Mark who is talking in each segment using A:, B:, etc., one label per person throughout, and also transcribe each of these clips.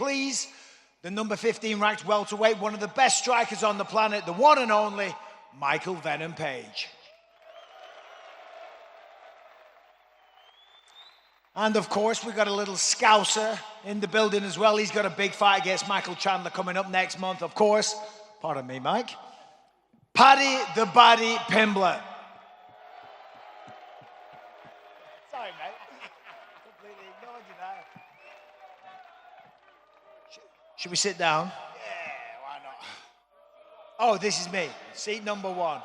A: Please, the number 15 ranked welterweight, one of the best strikers on the planet, the one and only Michael Venom Page. And of course, we've got a little Scouser in the building as well. He's got a big fight against Michael Chandler coming up next month, of course. Pardon me, Mike. Paddy the Baddy Pimblett. Sorry, mate. Completely ignored you there. Should we sit down?
B: Yeah, why not?
A: Oh, this is me. Seat number 1.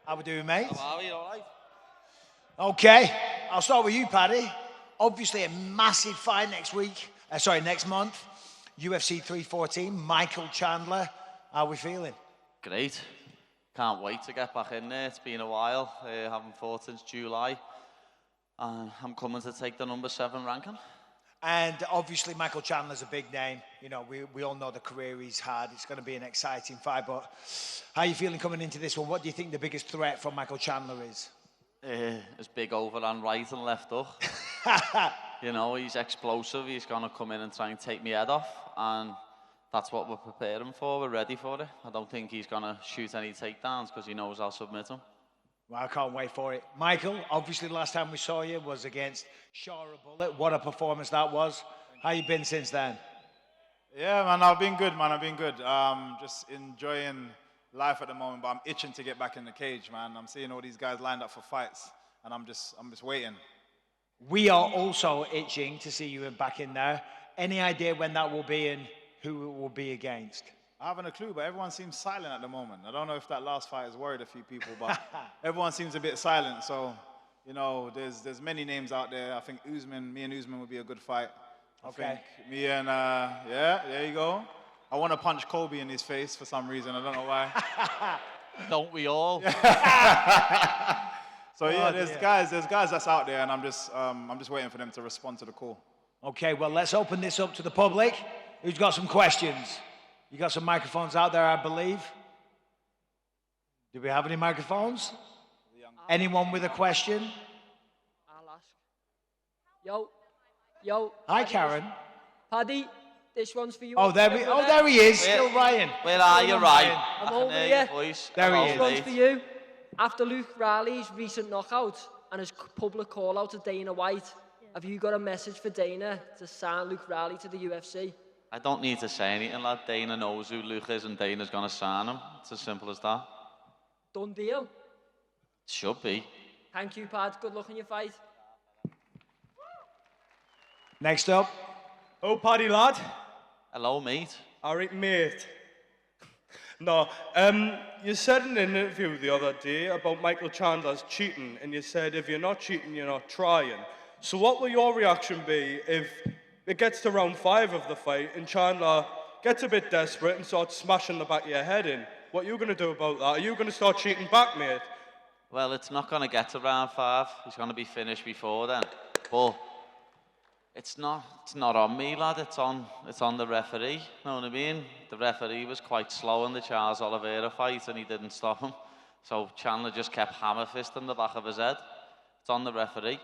A: How we doing, mate?
B: How are you? All right?
A: Okay. I'll start with you, Paddy. Obviously, a massive fight next month. UFC 314, Michael Chandler. How are we feeling?
B: Great. Can't wait to get back in there. It's been a while. Haven't fought since July. I'm coming to take the number 7 ranking.
A: And obviously, Michael Chandler's a big name. You know, we all know the career he's had. It's going to be an exciting fight. But how are you feeling coming into this one? What do you think the biggest threat from Michael Chandler is?
B: His big overhand right and left hook. You know, he's explosive. He's going to come in and try and take me head off. And that's what we're preparing for. We're ready for it. I don't think he's going to shoot any takedowns because he knows I'll submit him.
A: Well, I can't wait for it. Michael, obviously the last time we saw you was against Shara Bullet. What a performance that was. How you been since then?
C: Yeah, man, I've been good, man. I've been good. Just enjoying life at the moment, but I'm itching to get back in the cage, man. I'm seeing all these guys lined up for fights, and I'm just waiting.
A: We are also itching to see you back in there. Any idea when that will be and who it will be against?
C: I haven't a clue, but everyone seems silent at the moment. I don't know if that last fight has worried a few people, but everyone seems a bit silent. So, you know, there's many names out there. I think me and Usman would be a good fight. I think me and, yeah, there you go. I want to punch Colby in his face for some reason. I don't know why.
B: Don't we all?
C: So yeah, there's guys that's out there, and I'm just waiting for them to respond to the call.
A: Okay, well, let's open this up to the public. Who's got some questions? You got some microphones out there, I believe. Do we have any microphones? Anyone with a question?
D: I'll ask. Yo.
A: Hi, Karen.
D: Paddy, this one's for you.
A: Oh, there he is. Still Ryan.
B: Where are you, Ryan?
D: I'm over here.
A: There he
D: This
A: is.
D: one's for you. After Luke Riley's recent knockout and his public call out to Dana White, have you got a message for Dana to sign Luke Riley to the UFC?
B: I don't need to say anything, lad. Dana knows who Luke is and Dana's going to sign him. It's as simple as that.
D: Done deal?
B: Should be.
D: Thank you, Pad. Good luck in your fight.
A: Next up.
E: Oh, Paddy, lad.
B: Hello, mate.
E: All right, mate. No, you said in an interview the other day about Michael Chandler's cheating, and you said if you're not cheating, you're not trying. So what will your reaction be if it gets to round 5 of the fight and Chandler gets a bit desperate and starts smashing the back of your head in? What are you going to do about that? Are you going to start cheating back, mate?
B: Well, it's not going to get to round 5. He's going to be finished before then. But it's not on me, lad. It's on the referee. Know what I mean? The referee was quite slow in the Charles Oliveira fight and he didn't stop him. So Chandler just kept hammer fisting the back of his head. It's on the referee.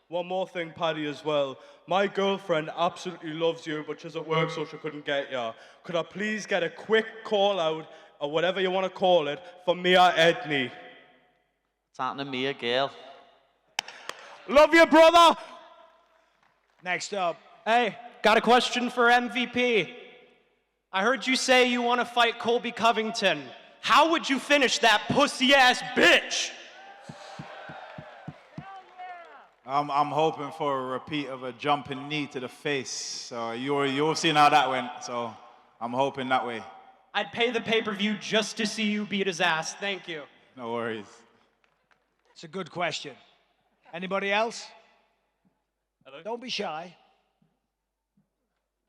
E: One more thing, Paddy, as well. My girlfriend absolutely loves you, but she's at work, so she couldn't get you. Could I please get a quick call out, or whatever you want to call it, for Mia Edney?
B: It's happening to Mia, girl.
E: Love you, brother!
A: Next up.
F: Hey, got a question for MVP. I heard you say you want to fight Colby Covington. How would you finish that pussy-ass bitch?
C: I'm hoping for a repeat of a jumping knee to the face. So you've seen how that went. So I'm hoping that way.
F: I'd pay the pay-per-view just to see you beat his ass. Thank you.
C: No worries.
A: It's a good question. Anybody else?
G: Hello.
A: Don't be shy.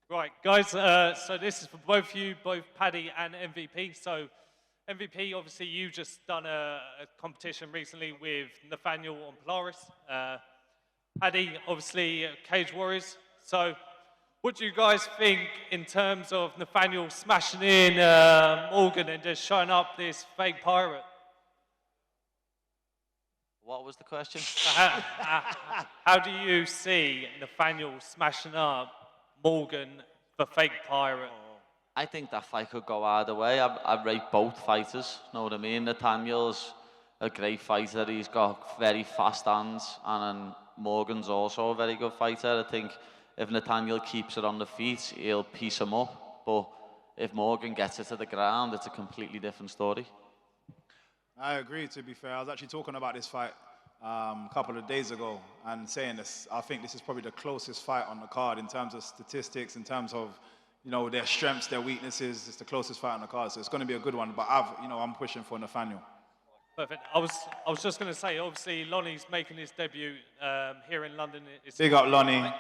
G: Right, guys, so this is for both you, both Paddy and MVP. So MVP, obviously you just done a competition recently with Nathaniel on Polaris. Paddy, obviously Cage Warriors. So what do you guys think in terms of Nathaniel smashing in Morgan and just showing up this fake pirate?
B: What was the question?
G: How do you see Nathaniel smashing up Morgan the fake pirate.
B: I think that fight could go either way. I rate both fighters, know what I mean? Nathaniel's a great fighter. He's got very fast hands, and Morgan's also a very good fighter. I think if Nathaniel keeps it on the feet, he'll piece him up. But if Morgan gets it to the ground, it's a completely different story.
C: I agree, to be fair. I was actually talking about this fight a couple of days ago and saying this. I think this is probably the closest fight on the card in terms of statistics, in terms of, you know, their strengths, their weaknesses. It's the closest fight on the card, so it's going to be a good one. But I'm pushing for Nathaniel.
G: Perfect. I was just going to say, obviously, Lonnie's making his debut here in London.
C: Big up, Lonnie.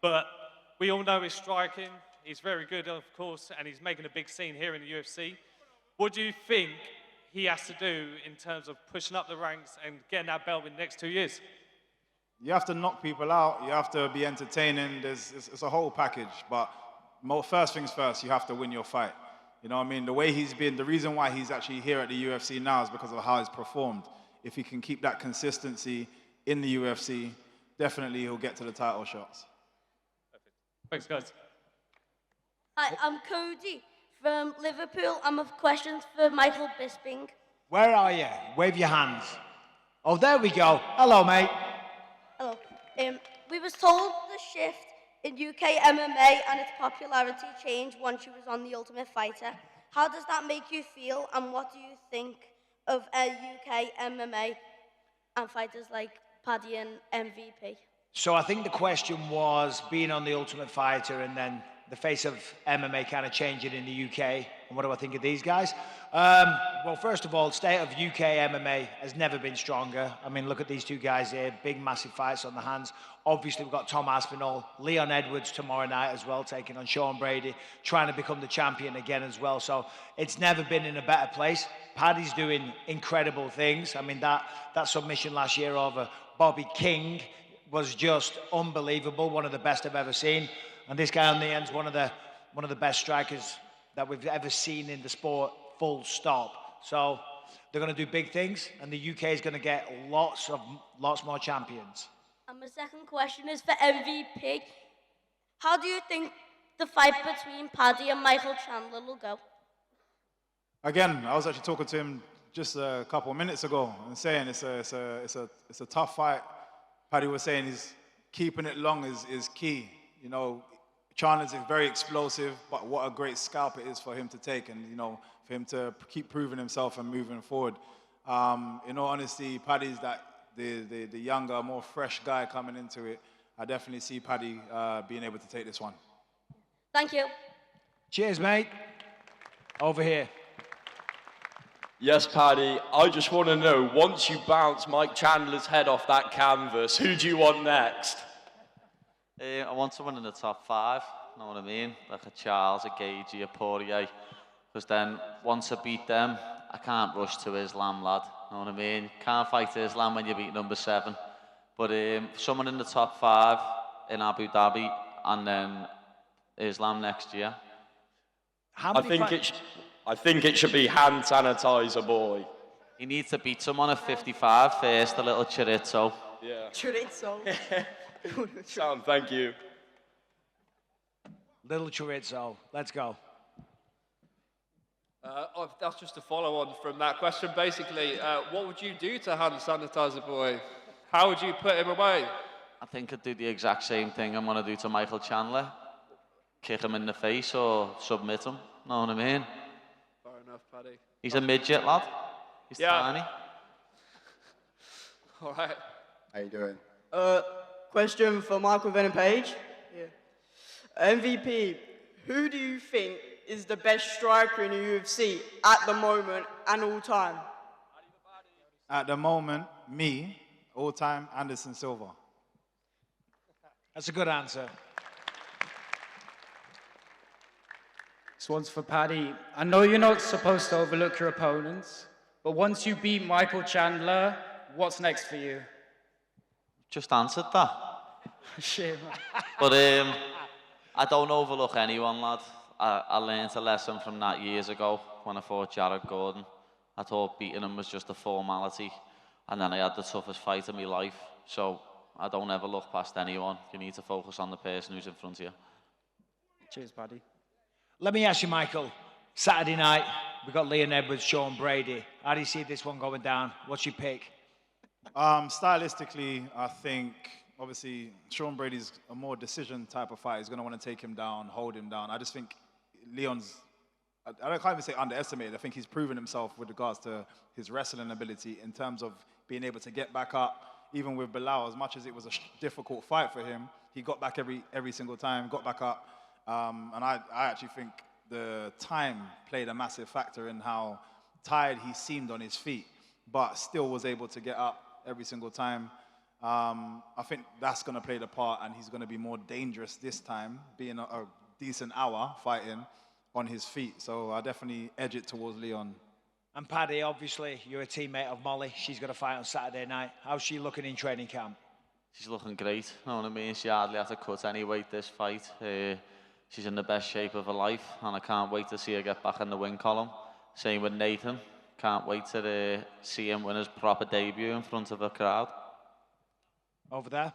G: But we all know his striking. He's very good, of course, and he's making a big scene here in the UFC. What do you think he has to do in terms of pushing up the ranks and getting that belt in the next 2 years?
C: You have to knock people out. You have to be entertaining. It's a whole package. But first things first, you have to win your fight. You know what I mean? The way he's been, the reason why he's actually here at the UFC now is because of how he's performed. If he can keep that consistency in the UFC, definitely he'll get to the title shots.
G: Perfect. Thanks, guys.
H: Hi, I'm Cody from Liverpool. I have questions for Michael Bisping.
A: Where are you? Wave your hands. Oh, there we go. Hello, mate.
H: Hello. We was told the shift in UK MMA and its popularity changed once you was on The Ultimate Fighter. How does that make you feel, and what do you think of UK MMA and fighters like Paddy and MVP?
A: So I think the question was being on The Ultimate Fighter and then the face of MMA kind of changing in the UK. And what do I think of these guys? Well, first of all, state of UK MMA has never been stronger. I mean, look at these two guys here, big, massive fights on the hands. Obviously, we've got Tom Aspinall, Leon Edwards tomorrow night as well, taking on Sean Brady, trying to become the champion again as well. So it's never been in a better place. Paddy's doing incredible things. I mean, that submission last year over Bobby King was just unbelievable, one of the best I've ever seen. And this guy on the end's one of the best strikers that we've ever seen in the sport, full stop. So they're going to do big things, and the UK is going to get lots more champions.
H: And my second question is for MVP. How do you think the fight between Paddy and Michael Chandler will go?
C: Again, I was actually talking to him just a couple of minutes ago and saying it's a tough fight. Paddy was saying he's keeping it long is key. You know, Chandler's very explosive, but what a great scalp it is for him to take, and you know, for him to keep proving himself and moving forward. In all honesty, Paddy's the younger, more fresh guy coming into it. I definitely see Paddy being able to take this one.
H: Thank you.
A: Cheers, mate. Over here.
I: Yes, Paddy, I just want to know, once you bounce Mike Chandler's head off that canvas, who do you want next?
B: I want someone in the top 5, know what I mean? Like a Charles, a Gagey, a Poirier. Because then, once I beat them, I can't rush to Islam, lad. Know what I mean? Can't fight Islam when you beat number 7. But someone in the top 5 in Abu Dhabi, and then Islam next year.
I: I think it should be hand sanitizer boy.
B: He needs to beat someone at 55 first, a little chorizo.
I: Yeah.
H: Chorizo.
I: Sound, thank you.
A: Little chorizo. Let's go.
J: That's just a follow-on from that question. Basically, what would you do to hand sanitizer boy? How would you put him away?
B: I think I'd do the exact same thing I'm going to do to Michael Chandler. Kick him in the face or submit him. Know what I mean?
J: Fair enough, Paddy.
B: He's a midget, lad. He's tiny.
J: All right.
K: How you doing?
L: Question for Michael Venom Page. Yeah. MVP, who do you think is the best striker in the UFC at the moment and all time?
C: At the moment, me, all time, Anderson Silva.
A: That's a good answer.
M: This one's for Paddy. I know you're not supposed to overlook your opponents, but once you beat Michael Chandler, what's next for you?
B: Just answered that.
M: Shit, man.
B: But I don't overlook anyone, lad. I learned a lesson from that years ago when I fought Jared Gordon. I thought beating him was just a formality, and then I had the toughest fight of my life. So I don't ever look past anyone. You need to focus on the person who's in front of you.
M: Cheers, Paddy.
A: Let me ask you, Michael. Saturday night, we've got Leon Edwards, Sean Brady. How do you see this one going down? What's your pick?
C: Stylistically, I think obviously Sean Brady's a more decision type of fight. He's going to want to take him down, hold him down. I just think Leon's, I can't even say underestimated. I think he's proven himself with regards to his wrestling ability in terms of being able to get back up. Even with Bilal, as much as it was a difficult fight for him, he got back every single time, got back up. And I actually think the time played a massive factor in how tired he seemed on his feet, but still was able to get up every single time. I think that's going to play the part, and he's going to be more dangerous this time, being a decent hour fighting on his feet. So I definitely edge it towards Leon.
A: And Paddy, obviously, you're a teammate of Molly. She's got to fight on Saturday night. How's she looking in training camp?
B: She's looking great, you know what I mean? She hardly had to cut any weight this fight. She's in the best shape of her life, and I can't wait to see her get back in the win column. Same with Nathan. Can't wait to see him win his proper debut in front of a crowd.
A: Over there.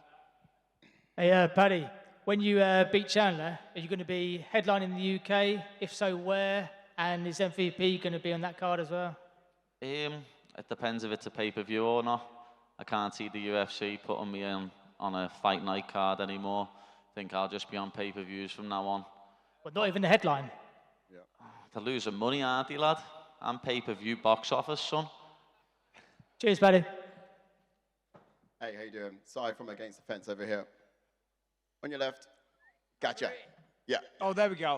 K: Hey, Paddy, when you beat Chandler, are you going to be headlining the UK? If so, where? And is MVP going to be on that card as well?
B: It depends if it's a pay-per-view or not. I can't see the UFC putting me on a fight night card anymore. I think I'll just be on pay-per-views from now on.
K: But not even the headline?
B: They're losing money, aren't they, lad? I'm pay-per-view box office, son.
K: Cheers, Paddy.
N: Hey, how you doing? Si from Against the Fence over here. On your left. Gotcha. Yeah.
A: Oh, there we go.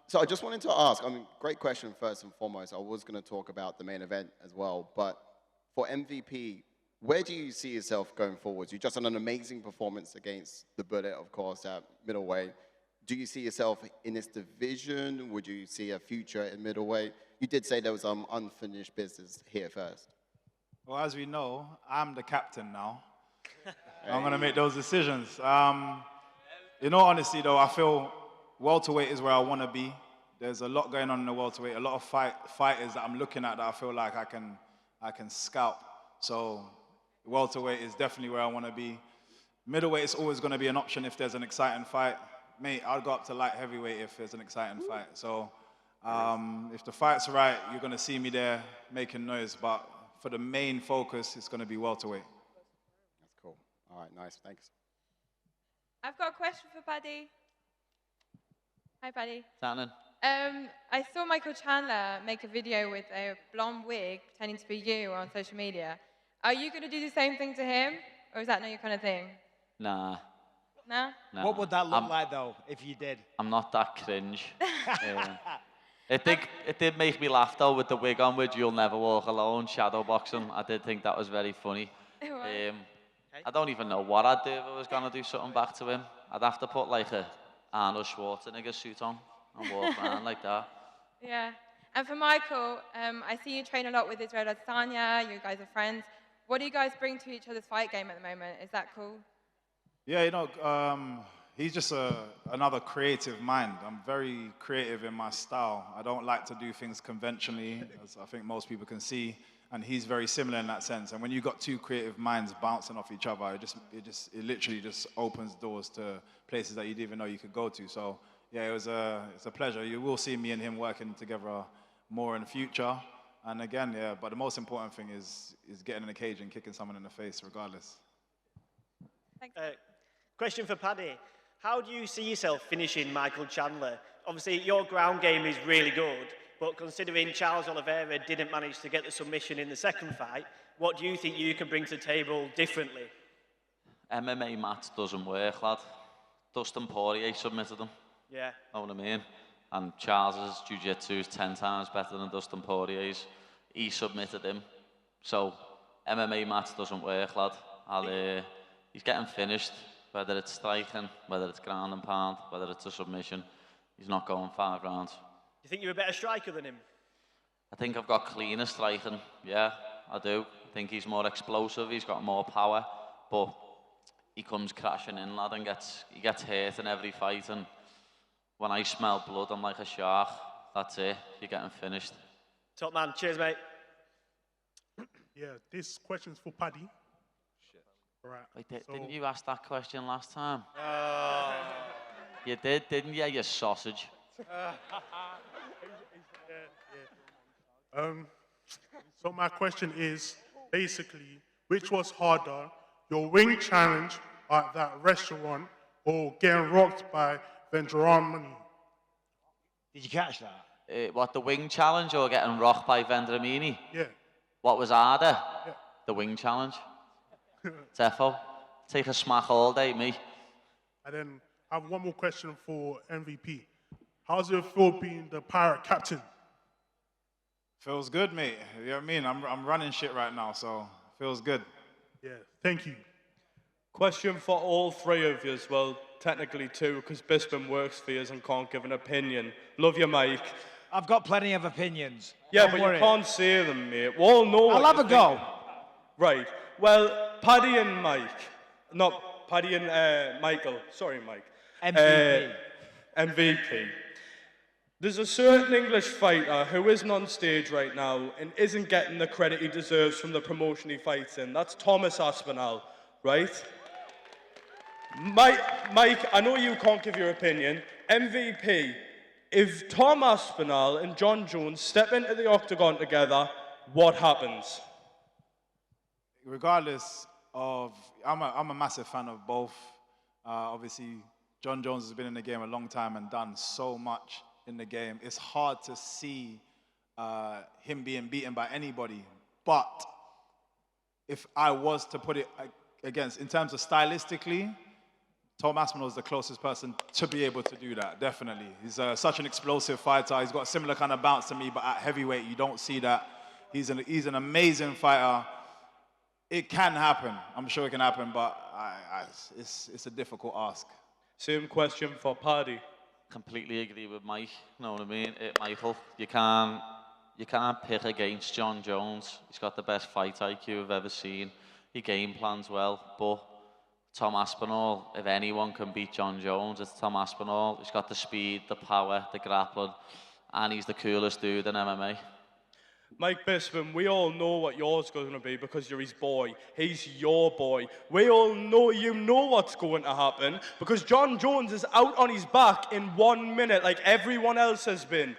N: So I just wanted to ask, great question first and foremost. I was going to talk about the main event as well, but for MVP, where do you see yourself going forward? You just had an amazing performance against the Bullet, of course, at middleweight. Do you see yourself in this division? Would you see a future in middleweight? You did say there was unfinished business here first.
C: Well, as we know, I'm the captain now. I'm going to make those decisions. In all honesty, though, I feel welterweight is where I want to be. There's a lot going on in the welterweight, a lot of fighters that I'm looking at that I feel like I can scout. So welterweight is definitely where I want to be. Middleweight is always going to be an option if there's an exciting fight. Mate, I'll go up to light heavyweight if there's an exciting fight. So if the fight's right, you're going to see me there making noise. But for the main focus, it's going to be welterweight.
N: That's cool. All right, nice. Thanks.
O: I've got a question for Paddy. Hi, Paddy.
B: Shannon.
O: I saw Michael Chandler make a video with a blonde wig pretending to be you on social media. Are you going to do the same thing to him, or is that not your kind of thing?
B: Nah.
O: No?
B: Nah.
A: What would that look like, though, if you did?
B: I'm not that cringe. It did make me laugh, though, with the wig on, with You'll Never Walk Alone, shadow boxing. I did think that was very funny. I don't even know what I'd do if I was going to do something back to him. I'd have to put, like, a Arnold Schwarzenegger suit on and walk around like that.
O: Yeah. And for Michael, I see you train a lot with Israel Adesanya. You guys are friends. What do you guys bring to each other's fight game at the moment? Is that cool?
C: Yeah, he's just another creative mind. I'm very creative in my style. I don't like to do things conventionally, as I think most people can see, and he's very similar in that sense. And when you've got two creative minds bouncing off each other, it literally just opens doors to places that you didn't even know you could go to. So yeah, it's a pleasure. You will see me and him working together more in the future. And again, yeah, but the most important thing is getting in the cage and kicking someone in the face, regardless.
O: Thanks.
P: Question for Paddy. How do you see yourself finishing Michael Chandler? Obviously, your ground game is really good, but considering Charles Oliveira didn't manage to get the submission in the second fight, what do you think you can bring to the table differently?
B: MMA match doesn't work, lad. Dustin Poirier submitted him.
P: Yeah.
B: Know what I mean? And Charles's jiu-jitsu is 10 times better than Dustin Poirier's. He submitted him. So, MMA match doesn't work, lad. He's getting finished. Whether it's striking, whether it's ground and pound, whether it's a submission, he's not going 5 rounds.
P: Do you think you're a better striker than him?
B: I think I've got cleaner striking, yeah, I do. I think he's more explosive, he's got more power, but he comes crashing in, lad, and he gets hurt in every fight, and when I smell blood, I'm like a shark. That's it, you're getting finished.
P: Top man, cheers, mate.
Q: Yeah, this question's for Paddy. Right.
B: Wait, didn't you ask that question last time? You did, didn't you, you sausage?
Q: So my question is, basically, which was harder, your wing challenge at that restaurant or getting rocked by Vendramini?
A: Did you catch that?
B: What, the wing challenge or getting rocked by Vendramini?
Q: Yeah.
B: What was harder?
Q: Yeah.
B: The wing challenge. Defo. Take a smack all day, me.
Q: And then I have one more question for MVP. How's it feel being the Pirate captain?
C: Feels good, mate. You know what I mean? I'm running shit right now, so feels good.
Q: Yeah, thank you.
E: Question for all three of you as well, technically two, because Bisping works for you and can't give an opinion. Love you, Mike.
A: I've got plenty of opinions.
E: Yeah,
A: Don't
E: but
A: worry.
E: you can't say them, mate. We all know
A: I'll
E: what
A: have a
E: you're
A: go.
E: thinking. Right. Well, Paddy and Mike. Not Paddy and Michael. Sorry, Mike.
A: MVP.
E: MVP. There's a certain English fighter who isn't on stage right now and isn't getting the credit he deserves from the promotion he fights in. That's Thomas Aspinall, right? Mike, I know you can't give your opinion. MVP, if Tom Aspinall and Jon Jones step into the octagon together, what happens?
C: Regardless of, I'm a massive fan of both. Obviously, Jon Jones has been in the game a long time and done so much in the game. It's hard to see him being beaten by anybody. But if I was to put it against, in terms of stylistically, Tom Aspinall is the closest person to be able to do that, definitely. He's such an explosive fighter. He's got a similar kind of bounce to me, but at heavyweight, you don't see that. He's an amazing fighter. It can happen. I'm sure it can happen, but it's a difficult ask.
E: Same question for Paddy.
B: Completely agree with Mike. Know what I mean? Michael, you can't pick against Jon Jones. He's got the best fight IQ I've ever seen. He game plans well, but Tom Aspinall, if anyone can beat Jon Jones, it's Tom Aspinall. He's got the speed, the power, the grappling, and he's the coolest dude in MMA.
E: Mike Bisping, we all know what yours going to be because you're his boy. He's your boy. We all know you know what's going to happen because Jon Jones is out on his back in 1 minute like everyone else has been.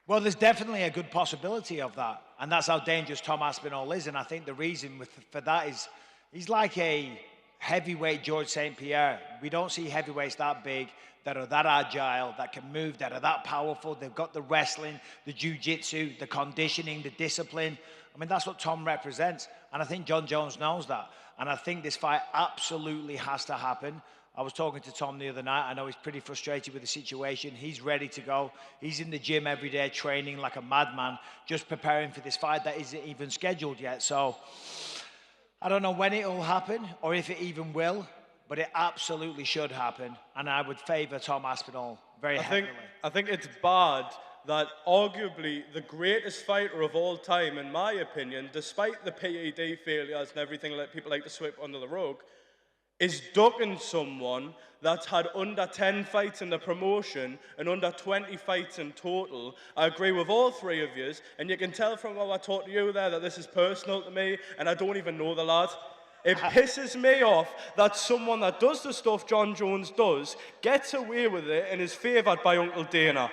A: Well, there's definitely a good possibility of that. And that's how dangerous Tom Aspinall is. And I think the reason for that is he's like a heavyweight George St. Pierre. We don't see heavyweights that big, that are that agile, that can move, that are that powerful. They've got the wrestling, the jiu-jitsu, the conditioning, the discipline. I mean, that's what Tom represents. And I think Jon Jones knows that. And I think this fight absolutely has to happen. I was talking to Tom the other night. I know he's pretty frustrated with the situation. He's ready to go. He's in the gym every day training like a madman, just preparing for this fight that isn't even scheduled yet. So I don't know when it will happen or if it even will, but it absolutely should happen. And I would favour Tom Aspinall very heavily.
E: I think it's bad that arguably the greatest fighter of all time, in my opinion, despite the PED failures and everything that people like to sweep under the rug, is ducking someone that's had under 10 fights in the promotion and under 20 fights in total. I agree with all three of you, and you can tell from how I talked to you there that this is personal to me, and I don't even know the lad. It pisses me off that someone that does the stuff Jon Jones does gets away with it and is favoured by Uncle Dana.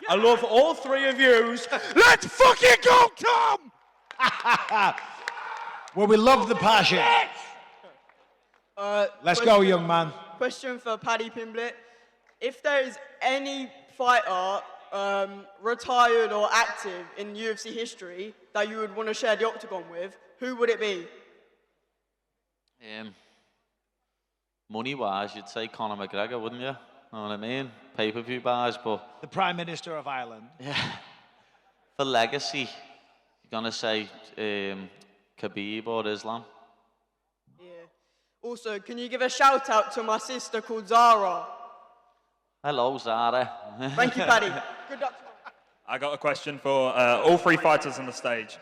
E: I love all three of yous. Let's fucking go, Tom!
A: Well, we love the passion. Let's go, young man.
L: Question for Paddy Pimblett. If there is any fighter, retired or active in UFC history, that you would want to share the octagon with, who would it be?
B: Money-wise, you'd say Conor McGregor, wouldn't you? Know what I mean? Pay-per-view buys, but...
A: The Prime Minister of Ireland.
B: Yeah. For legacy, you're going to say Khabib or Islam.
L: Also, can you give a shout out to my sister called Zara?
B: Hello, Zara.
L: Thank you, Paddy. Good luck.
R: I got a question for all three fighters on the stage.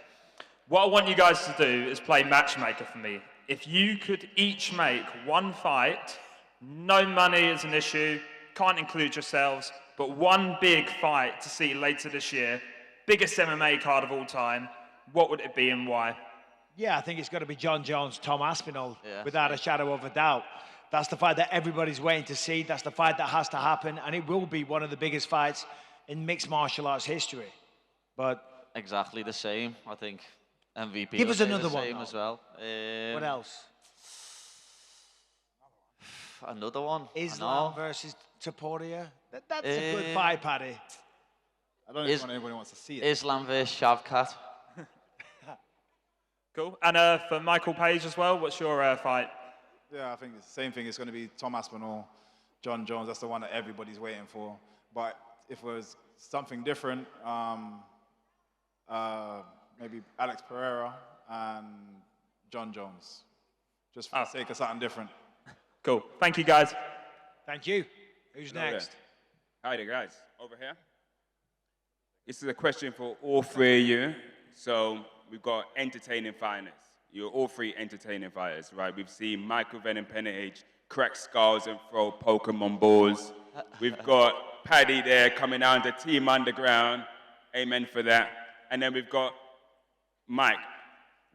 R: What I want you guys to do is play matchmaker for me. If you could each make one fight, no money is an issue, can't include yourselves, but one big fight to see later this year, biggest MMA card of all time, what would it be and why?
A: Yeah, I think it's got to be Jon Jones, Tom Aspinall, without a shadow of a doubt. That's the fight that everybody's waiting to see. That's the fight that has to happen, and it will be one of the biggest fights in mixed martial arts history. But
B: Exactly the same. I think MVP.
A: Give
B: will
A: us
B: say
A: another
B: the
A: one,
B: same
A: though.
B: as well.
A: what else?
B: Another one.
A: Islam versus Taporia. That's a good
B: Eh,
A: fight, Paddy.
C: I don't
B: Is-
C: even know anybody wants to see it.
B: Islam versus Shavkat.
R: Cool. And for Michael Page as well, what's your fight?
C: Yeah, I think it's the same thing. It's going to be Tom Aspinall, Jon Jones. That's the one that everybody's waiting for. But if it was something different, maybe Alex Pereira and Jon Jones, just for the sake of something different.
R: Cool. Thank you, guys.
A: Thank you. Who's
S: Hello there.
A: next?
S: Hi there, guys. Over here. This is a question for all three of you. So we've got entertaining fighters. You're all three entertaining fighters, right? We've seen Michael Venom Penage crack skulls and throw Pokemon balls. We've got Paddy there coming down to Team Underground. Amen for that. And then we've got Mike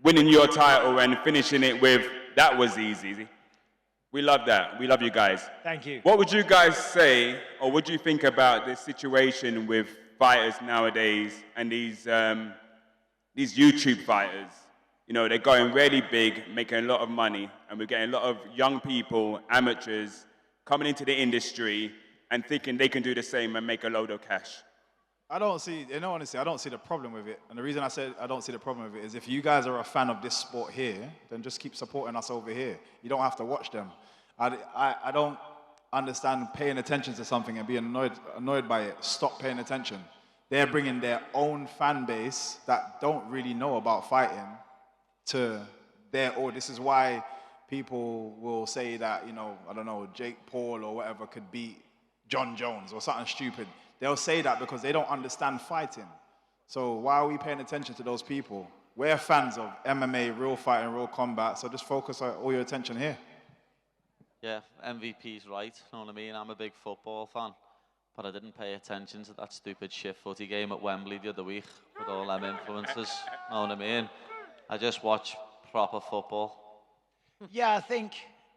S: winning your title and finishing it with, that was easy. We love that. We love you guys.
A: Thank you.
S: What would you guys say, or what do you think about this situation with fighters nowadays and these YouTube fighters? You know, they're going really big, making a lot of money, and we're getting a lot of young people, amateurs, coming into the industry and thinking they can do the same and make a load of cash.
C: I don't see, in all honesty, I don't see the problem with it. And the reason I said I don't see the problem with it is if you guys are a fan of this sport here, then just keep supporting us over here. You don't have to watch them. I don't understand paying attention to something and being annoyed by it. Stop paying attention. They're bringing their own fan base that don't really know about fighting to their, or this is why people will say that, you know, I don't know, Jake Paul or whatever could beat Jon Jones or something stupid. They'll say that because they don't understand fighting. So why are we paying attention to those people? We're fans of MMA, real fighting, real combat, so just focus all your attention here.
B: Yeah, MVP's right. You know what I mean? I'm a big football fan, but I didn't pay attention to that stupid shit footy game at Wembley the other week with all them influences. You know what I mean? I just watch proper football.
A: Yeah,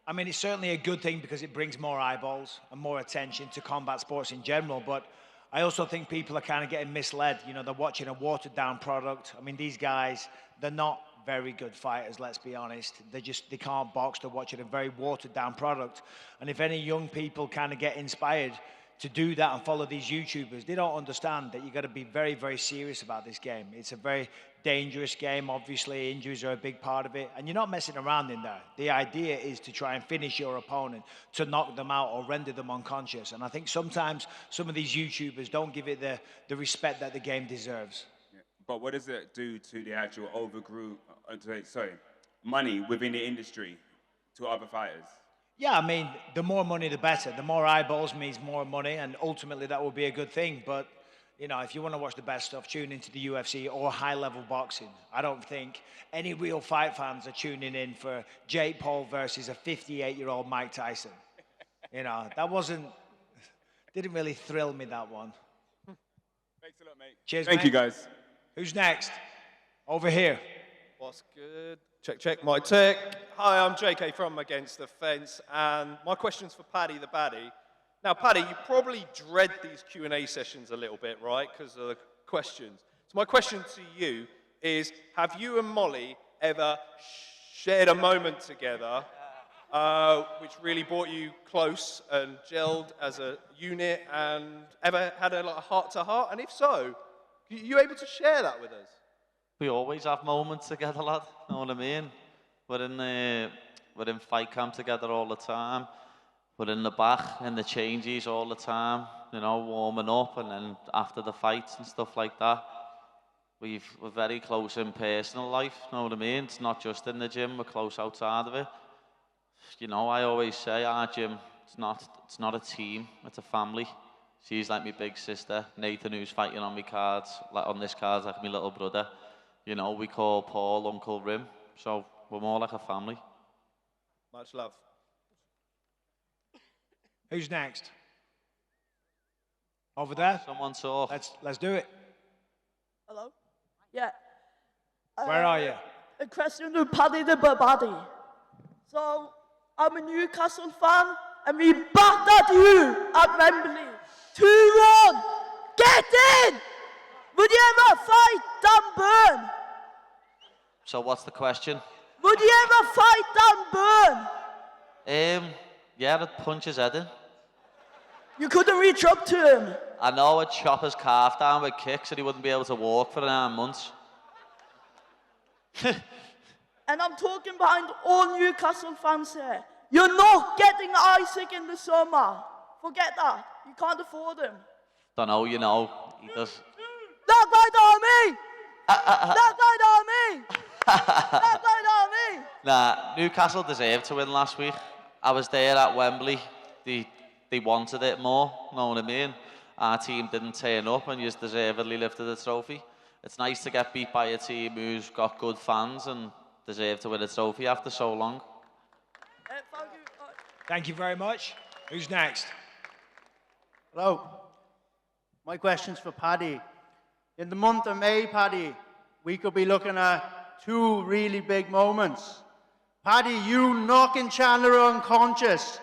A: I mean, it's certainly a good thing because it brings more eyeballs and more attention to combat sports in general, but I also think people are kind of getting misled. You know, they're watching a watered-down product. I mean, these guys, they're not very good fighters, let's be honest. They can't box. They're watching a very watered-down product. And if any young people kind of get inspired to do that and follow these YouTubers, they don't understand that you've got to be very, very serious about this game. It's a very dangerous game. Obviously, injuries are a big part of it. And you're not messing around in there. The idea is to try and finish your opponent, to knock them out or render them unconscious. And I think sometimes some of these YouTubers don't give it the respect that the game deserves.
S: Yeah. But what does it do to the actual money within the industry to other fighters?
A: Yeah, I mean, the more money, the better. The more eyeballs means more money, and ultimately that will be a good thing. But, you know, if you want to watch the best stuff, tune into the UFC or high-level boxing. I don't think any real fight fans are tuning in for Jake Paul versus a 58-year-old Mike Tyson. You know, didn't really thrill me, that one.
S: Thanks a lot, mate.
A: Cheers,
S: Thank
A: mate.
S: you, guys.
A: Who's next? Over here.
T: What's good? Check, my tech. Hi, I'm JK from Against the Fence, and my question's for Paddy the Baddie. Now, Paddy, you probably dread these Q&A sessions a little bit, right, because of the questions. So my question to you is, have you and Molly ever shared a moment together which really brought you close and gelled as a unit, and ever had a heart-to-heart? And if so, are you able to share that with us?
B: We always have moments together, lad. You know what I mean? We're in fight camp together all the time. We're in the back, in the changes all the time, you know, warming up, and then after the fights and stuff like that. We're very close in personal life, you know what I mean? It's not just in the gym, we're close outside of it. You know, I always say our gym, it's not a team, it's a family. She's like my big sister. Nathan, who's fighting on my cards, like on this card's like my little brother. You know, we call Paul Uncle Rim, so we're more like a family.
T: Much love.
A: Who's next? Over there?
B: Someone talk.
A: Let's do it.
U: Hello? Yeah.
A: Where are you?
U: A question to Paddy the Baddie. So, I'm a Newcastle fan, and we battered you at Wembley. 2-1. Get in! Would you ever fight Dan Burn?
B: So what's the question?
U: Would you ever fight Dan Burn?
B: Yeah, I'd punch his head in.
U: You couldn't reach up to him.
B: I know I'd chop his calf down with kicks and he wouldn't be able to walk for 9 months.
U: And I'm talking behind all Newcastle fans here. You're not getting Isaac in the summer. Forget that. You can't afford him.
B: Don't know, you know, he does.
U: That guy on me! That guy on me! That guy on me!
B: Nah, Newcastle deserved to win last week. I was there at Wembley. They wanted it more, know what I mean? Our team didn't turn up and just deservedly lifted the trophy. It's nice to get beat by a team who's got good fans and deserve to win a trophy after so long.
A: Thank you very much. Who's next?
D: Hello. My question's for Paddy. In the month of May, Paddy, we could be looking at 2 really big moments. Paddy, you knocking Chandler unconscious,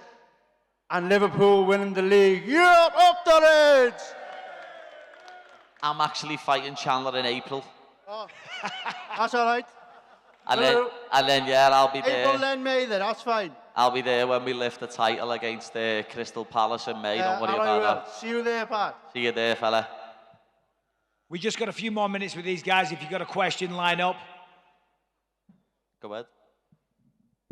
D: and Liverpool winning the league. Yeah, up the Reds!
B: I'm actually fighting Chandler in April.
D: Oh, that's all right.
B: And then, yeah, I'll be there.
D: April, then May, then, that's fine.
B: I'll be there when we lift the title against Crystal Palace in May. Don't worry
D: and I
B: about
D: will.
B: that.
D: See you there, Pat.
B: See you there, fella.
A: We just got a few more minutes with these guys. If you've got a question, line up.
B: Go ahead.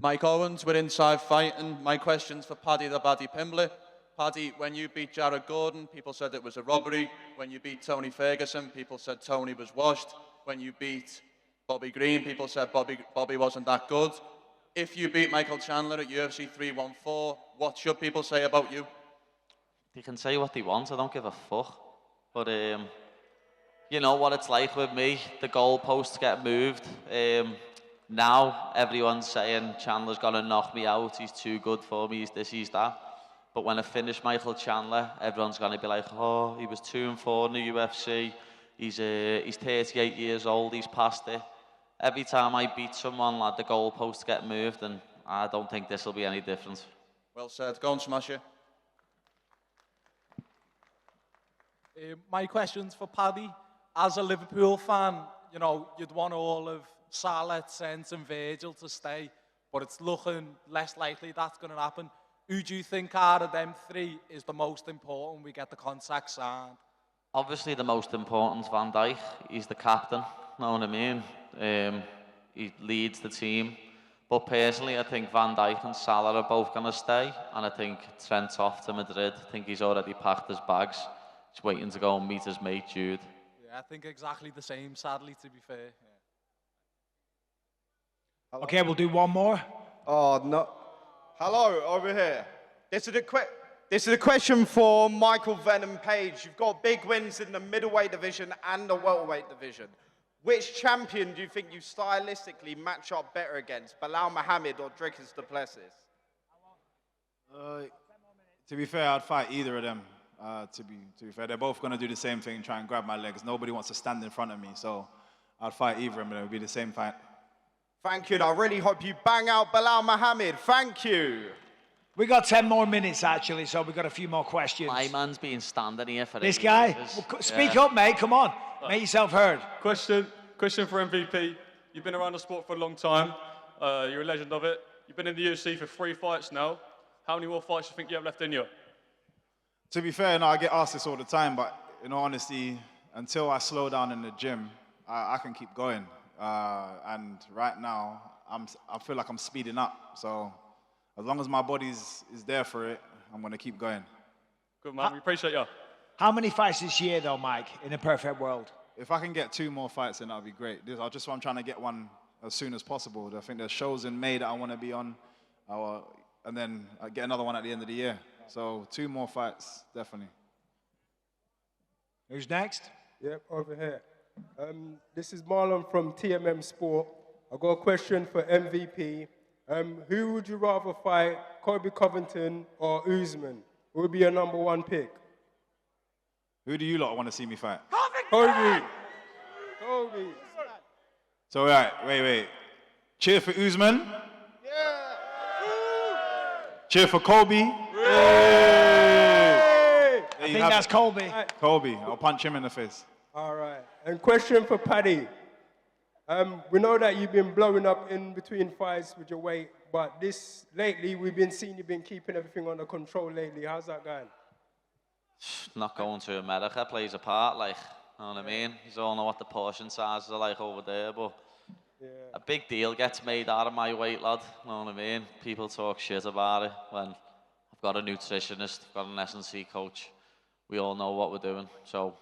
V: Mike Owens, we're inside fighting. My question's for Paddy the Paddy Pimblett. Paddy, when you beat Jared Gordon, people said it was a robbery. When you beat Tony Ferguson, people said Tony was washed. When you beat Bobby Green, people said Bobby wasn't that good. If you beat Michael Chandler at UFC 314, what should people say about you?
B: They can say what they want. I don't give a fuck. But you know what it's like with me. The goalposts get moved. Now everyone's saying Chandler's gonna knock me out. He's too good for me. He's this, he's that. But when I finish Michael Chandler, everyone's gonna be like, "Oh, he was 2-4 in the UFC. He's 38 years old. He's past it." Every time I beat someone, like, the goalposts get moved, and I don't think this will be any different.
V: Well said. Go and smash it.
W: My question's for Paddy. As a Liverpool fan, you know, you'd want all of Salah, Trent and Virgil to stay, but it's looking less likely that's going to happen. Who do you think out of them 3 is the most important we get the contract signed?
B: Obviously, the most important is Van Dijk. He's the captain, know what I mean? He leads the team. But personally, I think Van Dijk and Salah are both going to stay, and I think Trent's off to Madrid. I think he's already packed his bags. He's waiting to go and meet his mate, Jude.
W: Yeah, I think exactly the same, sadly, to be fair. Yeah.
A: Okay, we'll do one more.
X: Oh, no. Hello, over here. This is a question for Michael Venom Page. You've got big wins in the middleweight division and the welterweight division. Which champion do you think you stylistically match up better against, Bilal Muhammad or Dricus du Plessis?
C: To be fair, I'd fight either of them. To be fair, they're both going to do the same thing, try and grab my legs. Nobody wants to stand in front of me, so I'd fight either of them, and it would be the same fight.
X: Thank you, and I really hope you bang out Bilal Muhammad. Thank you.
A: We got 10 more minutes, actually, so we've got a few more questions.
B: My man's been standing here for
A: This
B: ages.
A: guy? Well, speak up, mate. Come on. Make yourself heard.
Y: Question for MVP. You've been around the sport for a long time. You're a legend of it. You've been in the UFC for 3 fights now. How many more fights do you think you have left in you?
C: To be fair, no, I get asked this all the time, but in all honesty, until I slow down in the gym, I can keep going. And right now, I feel like I'm speeding up. So as long as my body is there for it, I'm going to keep going.
Y: Good, man. We appreciate you.
A: How many fights this year, though, Mike, in a perfect world?
C: If I can get 2 more fights, then that would be great. I'm trying to get one as soon as possible. I think there's shows in May that I want to be on, and then I get another one at the end of the year. So 2 more fights, definitely.
A: Who's next?
Z: Yep, over here. This is Marlon from TMM Sport. I've got a question for MVP. Who would you rather fight, Colby Covington or Usman? Who would be your number 1 pick?
C: Who do you lot want to see me fight?
Z: Colby.
C: So, right, wait. Cheer for Usman. Cheer for Kobe.
A: I think that's Colby.
C: Kobe. I'll punch him in the face.
Z: All right. And question for Paddy. We know that you've been blowing up in between fights with your weight, but lately we've been seeing you've been keeping everything under control lately. How's that going?
B: Not going to America plays a part, like, you know what I mean? You all know what the portion sizes are like over there, but a big deal gets made out of my weight, lad. You know what I mean? People talk shit about it when I've got a nutritionist, I've got an S&C coach. We all know what we're doing, so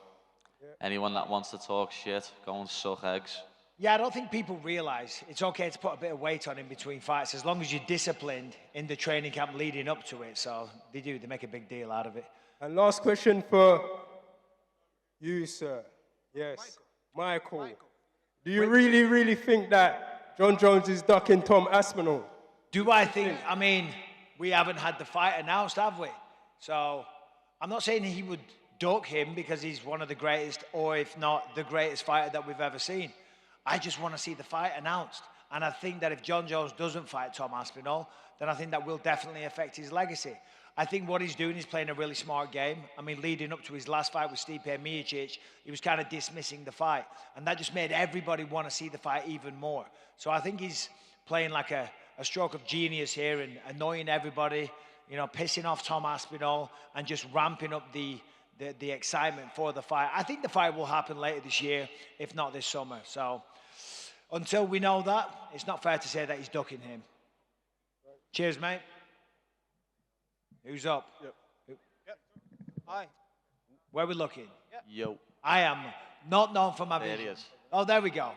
B: anyone that wants to talk shit, go and suck eggs.
A: Yeah, I don't think people realise it's okay to put a bit of weight on in between fights as long as you're disciplined in the training camp leading up to it. So they make a big deal out of it.
Z: And last question for you, sir. Yes, Michael. Do you really think that Jon Jones is ducking Tom Aspinall?
A: Do I think? I mean, we haven't had the fight announced, have we? So I'm not saying he would duck him because he's one of the greatest, or if not the greatest fighter that we've ever seen. I just want to see the fight announced. And I think that if Jon Jones doesn't fight Tom Aspinall, then I think that will definitely affect his legacy. I think what he's doing is playing a really smart game. I mean, leading up to his last fight with Stipe Miocic, he was kind of dismissing the fight. And that just made everybody want to see the fight even more. So I think he's playing like a stroke of genius here and annoying everybody, you know, pissing off Tom Aspinall and just ramping up the excitement for the fight. I think the fight will happen later this year, if not this summer. So until we know that, it's not fair to say that he's ducking him. Cheers, mate. Who's up?
F: Yep. Hi.
A: Where are we looking?
B: Yo.
A: I am not known for my
B: There
A: vision.
B: he is.
A: Oh, there we go.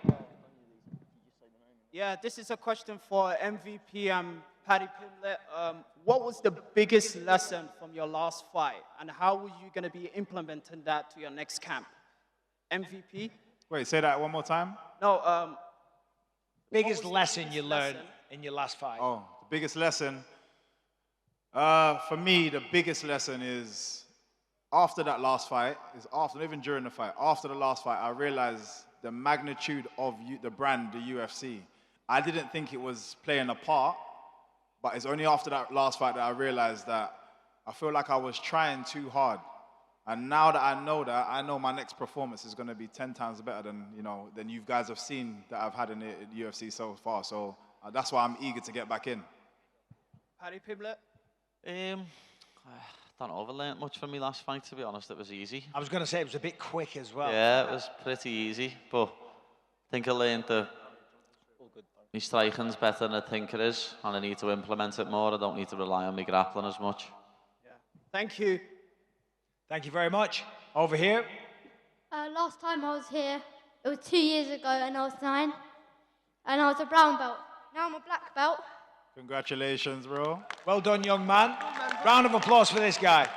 F: Yeah, this is a question for MVP Paddy Pimblett. What was the biggest lesson from your last fight, and how are you going to be implementing that to your next camp? MVP?
C: Wait, say that one more time.
F: No.
A: Biggest lesson you learned in your last fight?
C: Oh, the biggest lesson. For me, the biggest lesson is after that last fight, not even during the fight, after the last fight, I realized the magnitude of the brand, the UFC. I didn't think it was playing a part, but it's only after that last fight that I realized that I feel like I was trying too hard. And now that, I know my next performance is going to be 10 times better than you guys have seen that I've had in the UFC so far. So that's why I'm eager to get back in.
F: Paddy Pimblett?
B: I don't know if I learnt much from my last fight, to be honest. It was easy.
A: I was going to say it was a bit quick as well.
B: Yeah, it was pretty easy, but I think I learned that my striking's better than I think it is, and I need to implement it more. I don't need to rely on my grappling as much.
F: Thank you.
A: Thank you very much. Over here.
G: Last time I was here, it was 2 years ago, and I was 9, and I was a brown belt. Now I'm a black belt.
C: Congratulations, bro.
A: Well done, young man. Round of applause for this guy.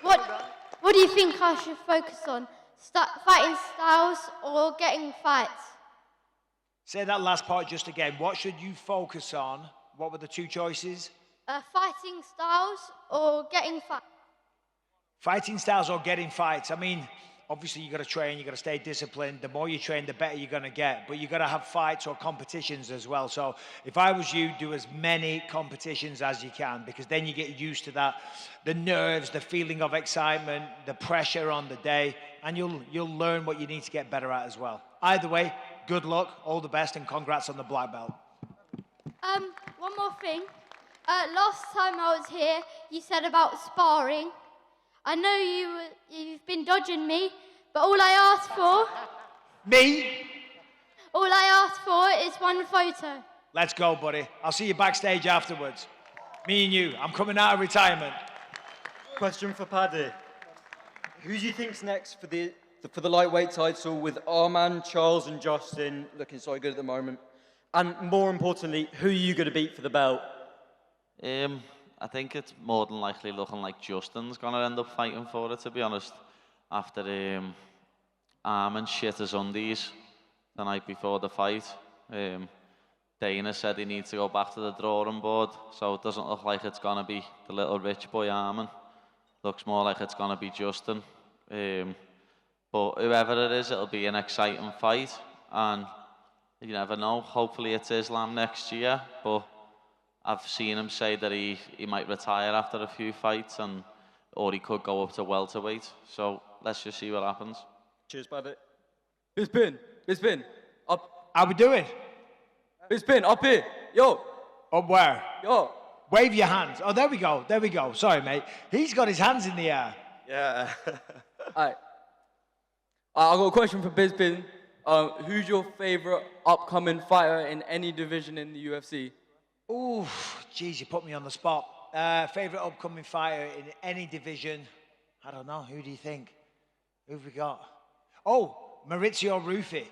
G: What do you think I should focus on? Fighting styles or getting fights?
A: Say that last part just again. What should you focus on? What were the two choices?
G: Fighting styles or getting fights?
A: Fighting styles or getting fights. I mean, obviously you got to train, you got to stay disciplined. The more you train, the better you're going to get. But you got to have fights or competitions as well. So if I was you, do as many competitions as you can, because then you get used to that, the nerves, the feeling of excitement, the pressure on the day, and you'll learn what you need to get better at as well. Either way, good luck, all the best, and congrats on the black belt.
G: One more thing. Last time I was here, you said about sparring. I know you've been dodging me, but all I asked for...
A: Me?
G: All I asked for is one photo.
A: Let's go, buddy. I'll see you backstage afterwards. Me and you. I'm coming out of retirement.
H: Question for Paddy. Who do you think's next for the lightweight title, with Arman, Charles and Justin looking so good at the moment? And more importantly, who are you going to beat for the belt?
B: I think it's more than likely looking like Justin's going to end up fighting for it, to be honest. After Arman shit his undies the night before the fight. Dana said he needs to go back to the drawing board, so it doesn't look like it's going to be the little rich boy Arman. Looks more like it's going to be Justin. But whoever it is, it'll be an exciting fight, and you never know. Hopefully it's Islam next year, but I've seen him say that he might retire after a few fights, or he could go up to welterweight. So let's just see what happens.
H: Cheers, Paddy.
I: Bisping, up.
A: How we doing?
I: Bisping, up here. Yo.
A: Up where?
I: Yo.
A: Wave your hands. Oh, there we go. There we go. Sorry, mate. He's got his hands in the air.
I: Yeah. All right. I've got a question for Bisping. Who's your favorite upcoming fighter in any division in the UFC?
A: Ooh, geez, you put me on the spot. Favorite upcoming fighter in any division? I don't know. Who do you think? Who've we got? Oh, Maurizio Ruffi.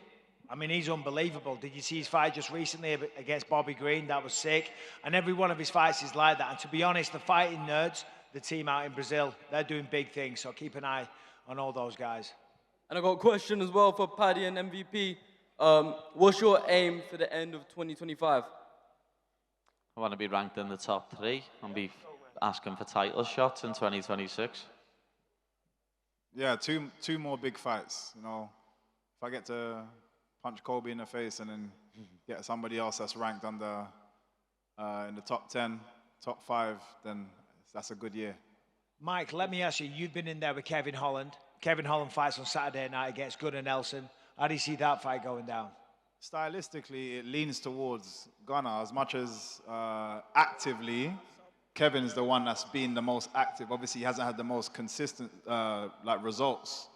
A: I mean, he's unbelievable. Did you see his fight just recently against Bobby Green? That was sick. And every one of his fights is like that. And to be honest, the Fighting Nerds, the team out in Brazil, they're doing big things. So keep an eye on all those guys.
I: And I got a question as well for Paddy and MVP. What's your aim for the end of 2025?
B: I want to be ranked in the top 3 and be asking for title shots in 2026.
C: Yeah, two more big fights. You know, if I get to punch Kobe in the face and then get somebody else that's ranked under in the top 10, top 5, then that's a good year.
A: Mike, let me ask you, you've been in there with Kevin Holland. Kevin Holland fights on Saturday night against Gunnar Nelson. How do you see that fight going down?
C: Stylistically, it leans towards Gunnar as much as actively. Kevin's the one that's been the most active. Obviously, he hasn't had the most consistent results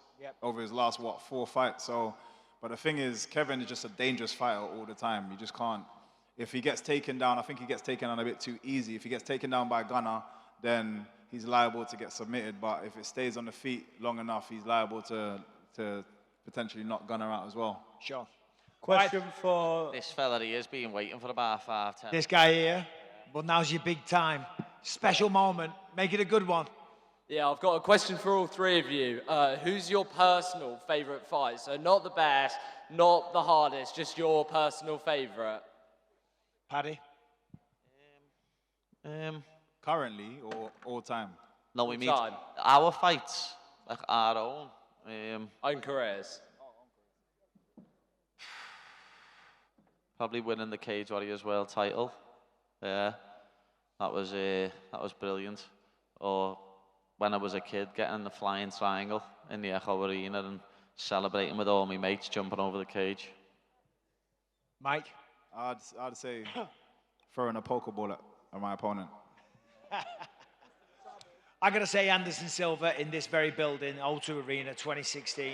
C: over his last 4 fights. So, but the thing is, Kevin is just a dangerous fighter all the time. You just can't. If he gets taken down, I think he gets taken down a bit too easy. If he gets taken down by Gunnar, then he's liable to get submitted. But if it stays on the feet long enough, he's liable to potentially knock Gunnar out as well.
A: Sure.
E: Question for...
B: This fella he has been waiting for about 5-10.
A: This guy here. But now's your big time. Special moment. Make it a good one.
I: Yeah, I've got a question for all 3 of you. Who's your personal favourite fight? So not the best, not the hardest, just your personal favourite.
A: Paddy?
C: Currently or all time?
B: No, we
I: All
B: mean
I: time.
B: our fights, like our own.
I: Own careers.
B: Probably winning the Cage Warriors World title. Yeah, that was brilliant. Or when I was a kid, getting the flying triangle in the Echo Arena and celebrating with all my mates jumping over the cage.
A: Mike?
C: I'd say throwing a Pokeball at my opponent.
A: I got to say Anderson Silva in this very building, O2 Arena 2016.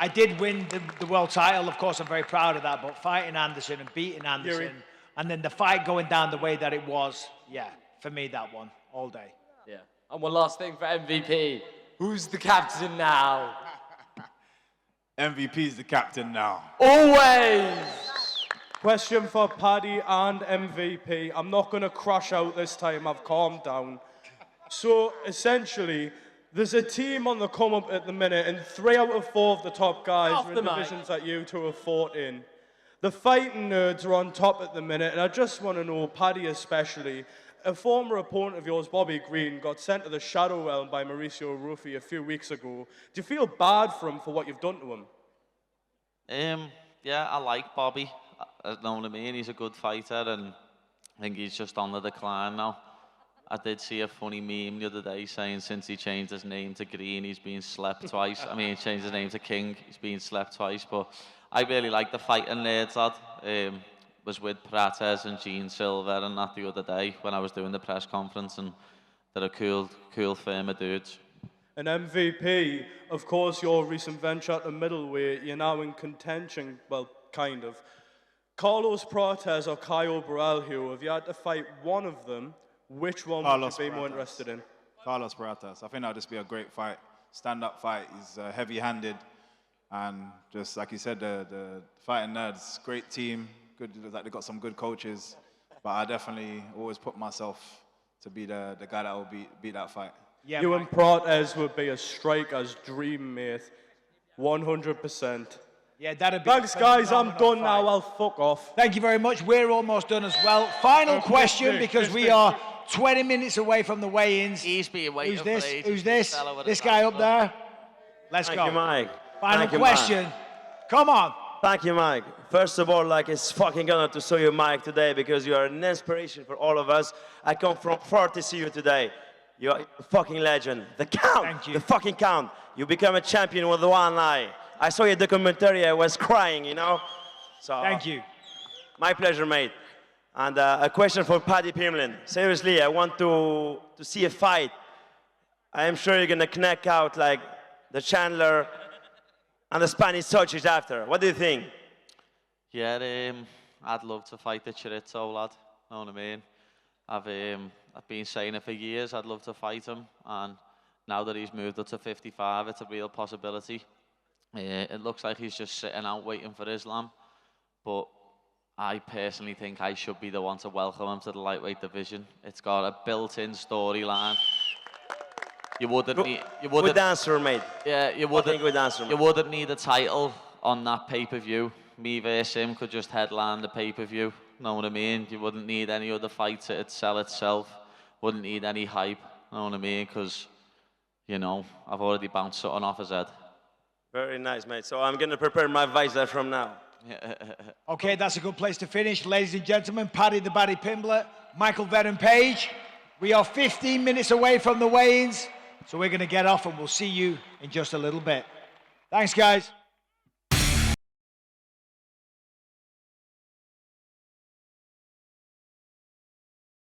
A: I did win the world title, of course, I'm very proud of that, but fighting Anderson and beating Anderson, and then the fight going down the way that it was, yeah, for me, that one, all day.
I: Yeah. And one last thing for MVP. Who's the captain now?
C: MVP's the captain now.
I: Always!
E: Question for Paddy and MVP. I'm not going to crash out this time. I've calmed down. So, essentially, there's a team on the come-up at the minute, and 3 out of 4 of the top guys
I: Off
E: are in
I: the mic.
E: divisions that you 2 have fought in. The Fighting Nerds are on top at the minute, and I just want to know, Paddy especially, a former opponent of yours, Bobby Green, got sent to the Shadow Realm by Maurizio Ruffi a few weeks ago. Do you feel bad for him for what you've done to him?
B: Yeah, I like Bobby. You know what I mean? He's a good fighter, and I think he's just on the decline now. I did see a funny meme the other day saying since he changed his name to Green, he's been slept twice. I mean, he changed his name to King, he's been slept twice. But I really like the Fighting Nerds, lad. Was with Prates and Gene Silver and that the other day when I was doing the press conference, and they're a cool firm of dudes.
E: An MVP, of course, your recent venture to middleweight, you're now in contention, well, kind of. Carlos Prates or Caio Borralho, if you had to fight one of them, which one would you be more interested in?
C: Carlos Prates. I think that'll just be a great fight. Stand-up fight. He's heavy-handed. And just like you said, the Fighting Nerds, great team. Good, like they've got some good coaches. But I definitely always put myself to be the guy that will beat that fight.
A: Yeah,
E: you and Prates would be a striker's dream, mate. 100%.
A: Yeah, that'd be.
E: Thanks, guys. I'm done now. I'll fuck off.
A: Thank you very much. We're almost done as well. Final question, because we are 20 minutes away from the weigh-ins.
B: He's been waiting
A: Who's this?
B: for ages.
A: Who's this? This guy up there? Let's go.
J: Thank you, Mike.
A: Final
J: Thank you,
A: question.
J: Mike.
A: Come on.
J: Thank you, Mike. First of all, like, it's fucking honor to see you, Mike, today because you are an inspiration for all of us. I come from far to see you today. You are a fucking legend. The Count.
A: Thank you.
J: The fucking Count. You become a champion with one eye. I saw your documentary. I was crying, you know. So.
A: Thank you.
J: My pleasure, mate. And a question for Paddy Pimblett. Seriously, I want to see a fight. I am sure you're gonna knock out like the Chandler and the Spanish sausage after. What do you think?
B: Yeah, I'd love to fight the Chorizo lad. Know what I mean? I've been saying it for years. I'd love to fight him, and now that he's moved up to 55, it's a real possibility. It looks like he's just sitting out waiting for Islam, but I personally think I should be the one to welcome him to the lightweight division. It's got a built-in storyline. You wouldn't need.
J: Good answer, mate.
B: Yeah, you wouldn't.
J: Good answer, mate.
B: You wouldn't need a title on that pay-per-view. Me versus him could just headline the pay-per-view. Know what I mean? You wouldn't need any other fight to sell itself. Wouldn't need any hype. Know what I mean? Because, you know, I've already bounced something off his head.
J: Very nice, mate. So I'm gonna prepare my visor from now.
A: Okay, that's a good place to finish. Ladies and gentlemen, Paddy the Paddy Pimblett, Michael Venom Page. We are 15 minutes away from the weigh-ins, so we're going to get off and we'll see you in just a little bit. Thanks, guys.